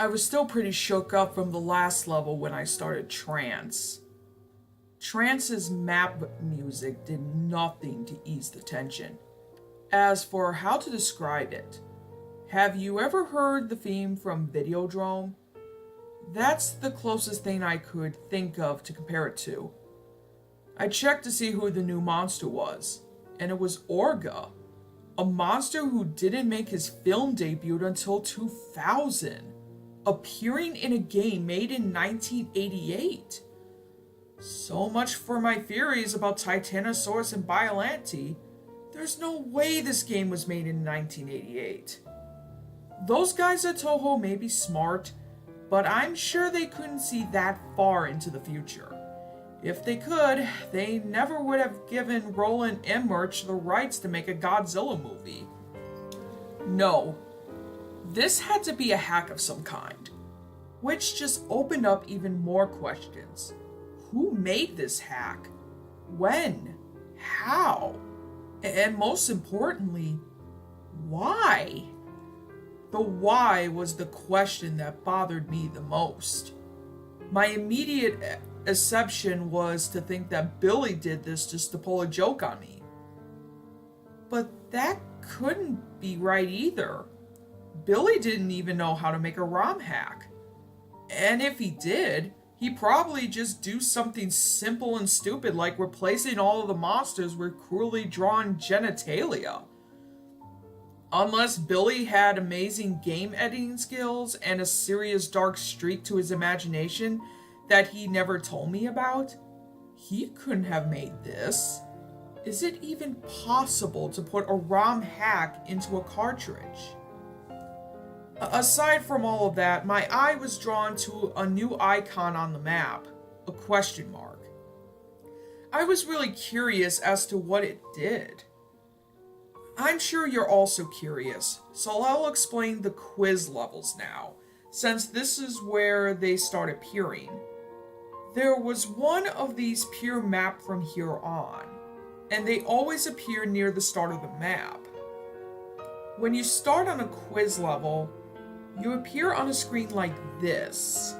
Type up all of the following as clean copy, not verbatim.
I was still pretty shook up from the last level when I started Trance. Trance's map music did nothing to ease the tension. As for how to describe it, have you ever heard the theme from Videodrome? That's the closest thing I could think of to compare it to. I checked to see who the new monster was, and it was Orga, a monster who didn't make his film debut until 2000, appearing in a game made in 1988. So much for my theories about Titanosaurus and Biollante. There's no way this game was made in 1988. Those guys at Toho may be smart, but I'm sure they couldn't see that far into the future. If they could, they never would have given Roland Emmerich the rights to make a Godzilla movie. No, this had to be a hack of some kind, which just opened up even more questions. Who made this hack? When? How? And most importantly, why? The why was the question that bothered me the most. My immediate assumption was to think that Billy did this just to pull a joke on me. But that couldn't be right either. Billy didn't even know how to make a ROM hack. And if he did, he'd probably just do something simple and stupid like replacing all of the monsters with cruelly drawn genitalia. Unless Billy had amazing game editing skills and a serious dark streak to his imagination that he never told me about, he couldn't have made this. Is it even possible to put a ROM hack into a cartridge? Aside from all of that, my eye was drawn to a new icon on the map, a question mark. I was really curious as to what it did. I'm sure you're also curious, so I'll explain the quiz levels now, since this is where they start appearing. There was one of these pure map from here on, and they always appear near the start of the map. When you start on a quiz level, you appear on a screen like this.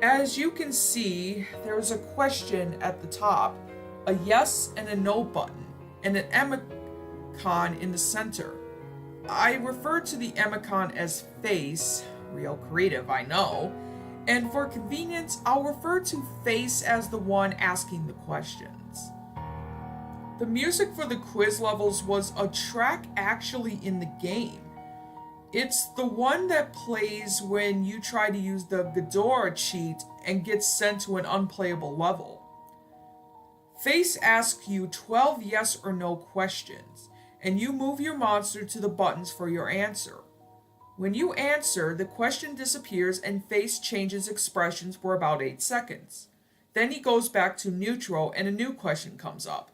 As you can see, there's a question at the top, a yes and a no button, and an emicon in the center. I refer to the emicon as face, real creative, I know, and for convenience, I'll refer to face as the one asking the questions. The music for the quiz levels was a track actually in the game. It's the one that plays when you try to use the Ghidorah cheat and get sent to an unplayable level. Face asks you 12 yes or no questions, and you move your monster to the buttons for your answer. When you answer, the question disappears and Face changes expressions for about 8 seconds. Then he goes back to neutral and a new question comes up.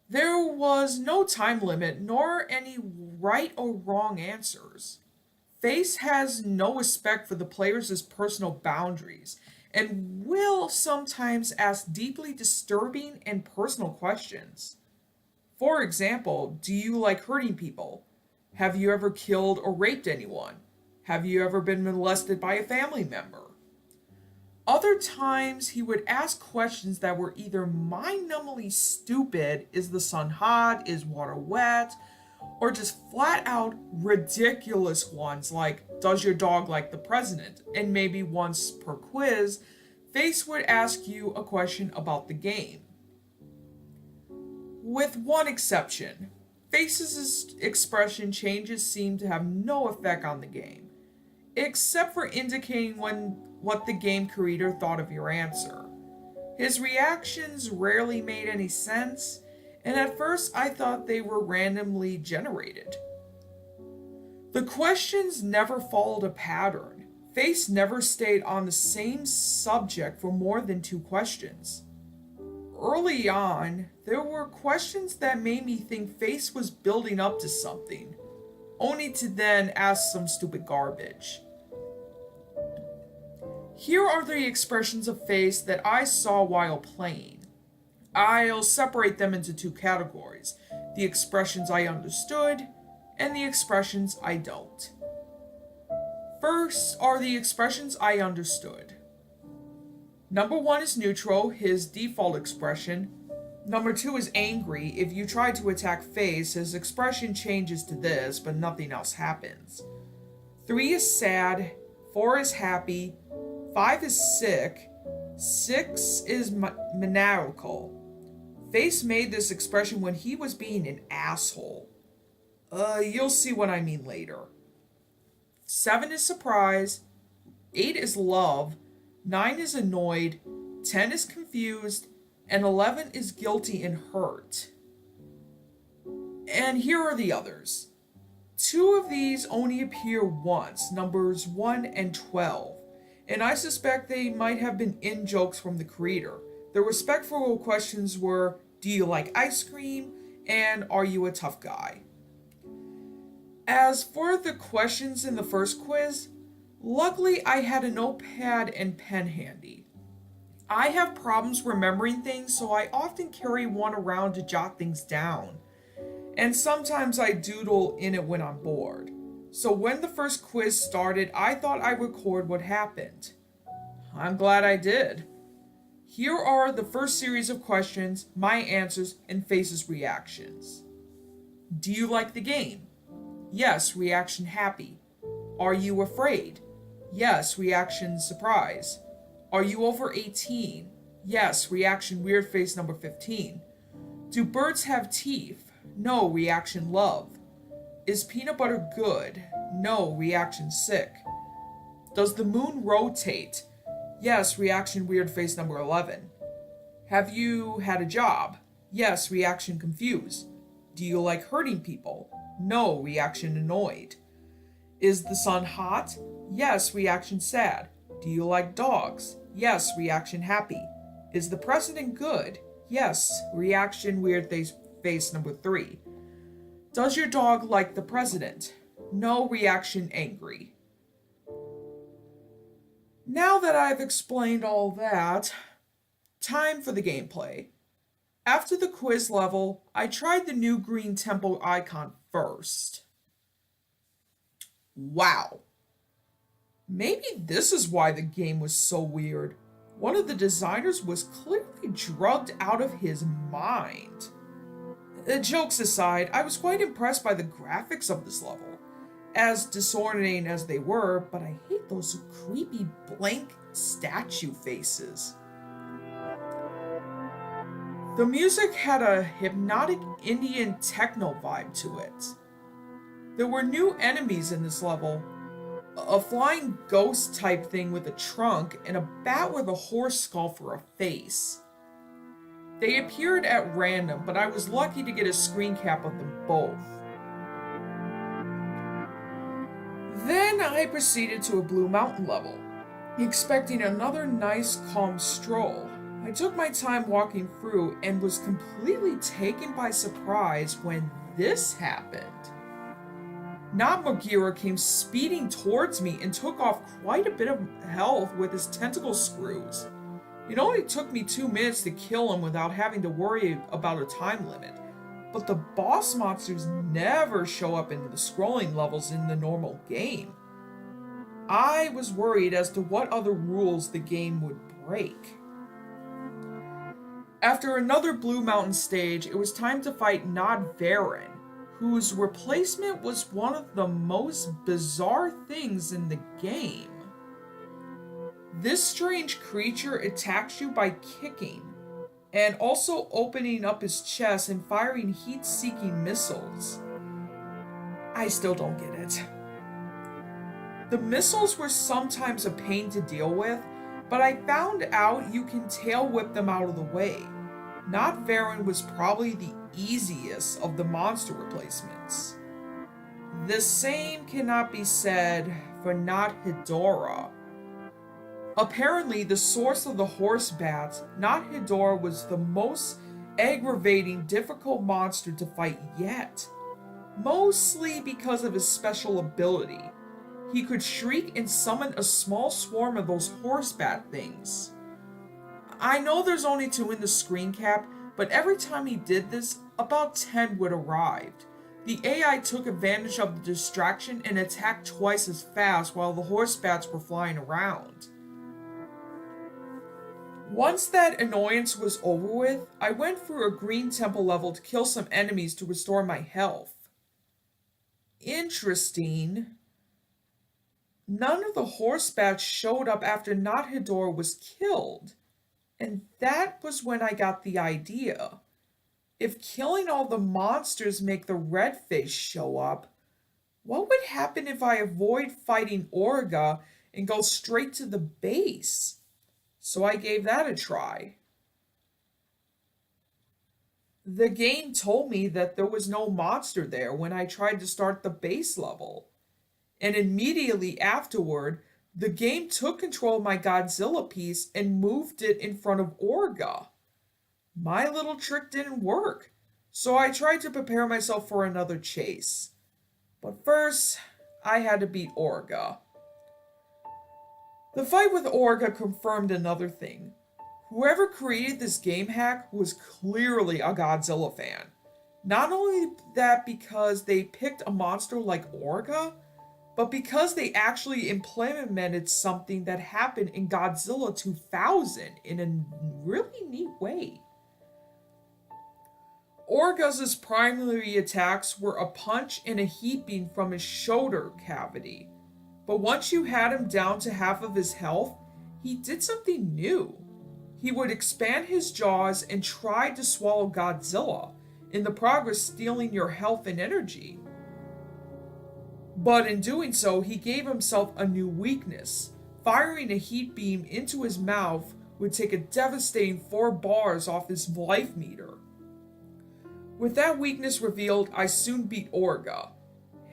There was no time limit nor any right or wrong answers. Face has no respect for the players' personal boundaries and will sometimes ask deeply disturbing and personal questions. For example, do you like hurting people? Have you ever killed or raped anyone? Have you ever been molested by a family member? Other times, he would ask questions that were either mind-numbingly stupid, is the sun hot, is water wet, or just flat out ridiculous ones like, does your dog like the president? And maybe once per quiz, Face would ask you a question about the game. With one exception, Face's expression changes seem to have no effect on the game, except for indicating what the game creator thought of your answer. His reactions rarely made any sense, and at first I thought they were randomly generated. The questions never followed a pattern. Face never stayed on the same subject for more than 2 questions. Early on, there were questions that made me think Face was building up to something, only to then ask some stupid garbage. Here are the expressions of Face that I saw while playing. I'll separate them into 2 categories, the expressions I understood and the expressions I don't. First are the expressions I understood. Number 1 is neutral, his default expression. Number 2 is angry. If you try to attack Face, his expression changes to this, but nothing else happens. 3 is sad, 4 is happy, 5 is sick, 6 is maniacal. Face made this expression when he was being an asshole. You'll see what I mean later. 7 is surprise, 8 is love, 9 is annoyed, 10 is confused, and 11 is guilty and hurt. And here are the others. 2 of these only appear once, numbers 1 and 12, and I suspect they might have been in-jokes from the creator. The respectful questions were, do you like ice cream? And are you a tough guy? As for the questions in the first quiz, luckily I had a notepad and pen handy. I have problems remembering things, so I often carry one around to jot things down. And sometimes I doodle in it when I'm bored. So when the first quiz started, I thought I'd record what happened. I'm glad I did. Here are the first series of questions, my answers, and Face's reactions. Do you like the game? Yes, reaction happy. Are you afraid? Yes, reaction surprise. Are you over 18? Yes, reaction weird face number 15. Do birds have teeth? No, reaction love. Is peanut butter good? No, reaction sick. Does the moon rotate? Yes, reaction weird face number 11. Have you had a job? Yes, reaction confused. Do you like hurting people? No, reaction annoyed. Is the sun hot? Yes, reaction sad. Do you like dogs? Yes, reaction happy. Is the president good? Yes, reaction weird face number 3. Does your dog like the president? No, reaction angry. Now that I've explained all that, time for the gameplay. After the quiz level, I tried the new green temple icon first. Wow. Maybe this is why the game was so weird. One of the designers was clearly drugged out of his mind. Jokes aside, I was quite impressed by the graphics of this level, as disorientating as they were, but I hate those creepy blank statue faces. The music had a hypnotic Indian techno vibe to it. There were new enemies in this level, a flying ghost type thing with a trunk, and a bat with a horse skull for a face. They appeared at random, but I was lucky to get a screen cap of them both. Then I proceeded to a Blue Mountain level, expecting another nice calm stroll. I took my time walking through and was completely taken by surprise when this happened. Nagmagira came speeding towards me and took off quite a bit of health with his tentacle screws. It only took me 2 minutes to kill him without having to worry about a time limit, but the boss monsters never show up in the scrolling levels in the normal game. I was worried as to what other rules the game would break. After another Blue Mountain stage, it was time to fight Nodvarin, whose replacement was one of the most bizarre things in the game. This strange creature attacks you by kicking, and also opening up his chest and firing heat-seeking missiles. I still don't get it. The missiles were sometimes a pain to deal with, but I found out you can tail whip them out of the way. Nodvarin was probably the easiest of the monster replacements. The same cannot be said for Nodhidora. Apparently, the source of the horse bats, Nodhidora was the most aggravating, difficult monster to fight yet. Mostly because of his special ability. He could shriek and summon a small swarm of those horse bat things. I know there's only 2 in the screen cap, but every time he did this, about 10 would arrive. The AI took advantage of the distraction and attacked twice as fast while the horse bats were flying around. Once that annoyance was over with, I went for a green temple level to kill some enemies to restore my health. Interesting. None of the horse bats showed up after Nothidor was killed. And that was when I got the idea. If killing all the monsters make the red face show up, what would happen if I avoid fighting Orga and go straight to the base? So I gave that a try. The game told me that there was no monster there when I tried to start the base level. And immediately afterward, the game took control of my Godzilla piece and moved it in front of Orga. My little trick didn't work, so I tried to prepare myself for another chase. But first, I had to beat Orga. The fight with Orga confirmed another thing. Whoever created this game hack was clearly a Godzilla fan. Not only that because they picked a monster like Orga, but because they actually implemented something that happened in Godzilla 2000 in a really neat way. Orga's primary attacks were a punch and a heaping from his shoulder cavity. But once you had him down to half of his health, he did something new. He would expand his jaws and try to swallow Godzilla, in the progress stealing your health and energy. But in doing so, he gave himself a new weakness. Firing a heat beam into his mouth would take a devastating 4 bars off his life meter. With that weakness revealed, I soon beat Orga.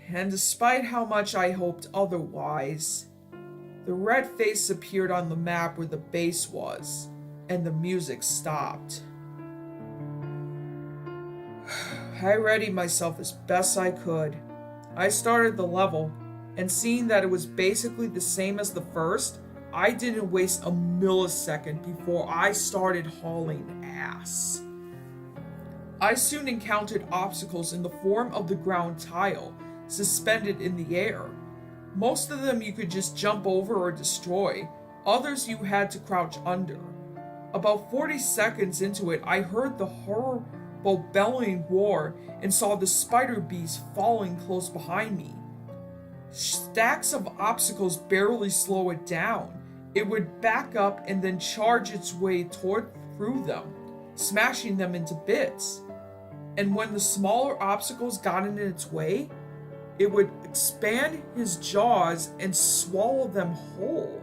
And despite how much I hoped otherwise, the red face appeared on the map where the base was, and the music stopped. I readied myself as best I could. I started the level, and seeing that it was basically the same as the first, I didn't waste a millisecond before I started hauling ass. I soon encountered obstacles in the form of the ground tile, suspended in the air. Most of them you could just jump over or destroy, others you had to crouch under. About 40 seconds into it, I heard the horrible bellowing roar and saw the spider beast falling close behind me. Stacks of obstacles barely slow it down. It would back up and then charge its way through them, smashing them into bits. And when the smaller obstacles got in its way, it would expand his jaws and swallow them whole.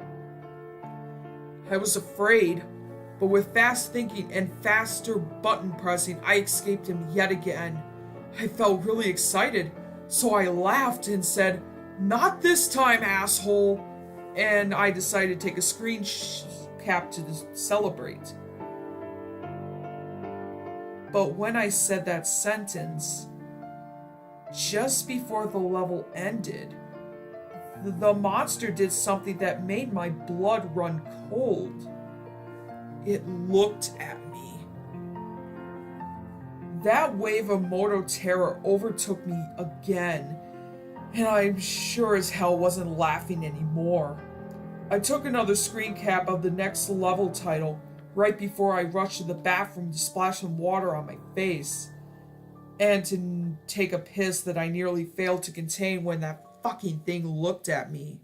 I was afraid, but with fast thinking and faster button pressing, I escaped him yet again. I felt really excited, so I laughed and said, "Not this time, asshole!" And I decided to take a screen cap to celebrate. But when I said that sentence, just before the level ended, the monster did something that made my blood run cold. It looked at me. That wave of mortal terror overtook me again, and I'm sure as hell wasn't laughing anymore. I took another screen cap of the next level title right before I rushed to the bathroom to splash some water on my face, and to take a piss that I nearly failed to contain when that fucking thing looked at me.